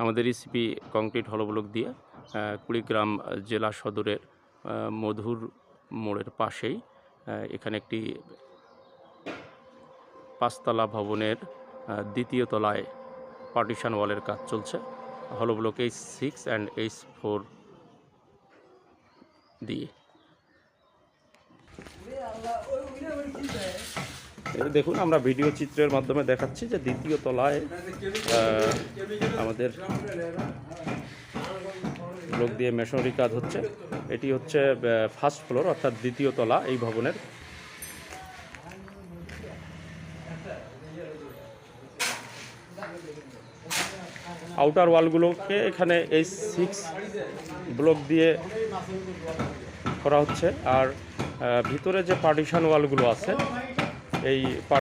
আমাদের ECP concrete হলো block দিয়ে কুড়িগ্রাম জেলা সদরের মধুর মোড়ের পাশেই এখানে একটি 5তলা ভবনের দ্বিতীয় তলায় পার্টিশন ওয়ালের কাজ চলছে হলো ব্লক H6 অ্যান্ড H4 দিয়ে। দেখুন, আমরা ভিডিও চিত্রের মাধ্যমে দেখাচ্ছি যে দ্বিতীয় তলায় আমাদের ব্লক দিয়ে মেশনারি কাজ হচ্ছে। এটি হচ্ছে ফার্স্ট ফ্লোর অর্থাৎ দ্বিতীয় তলা এই ভবনের। আউটার ওয়ালগুলোকে এখানে H6 ব্লক দিয়ে করা হচ্ছে, আর ভিতরে যে পার্টিশন ওয়ালগুলো আছে এই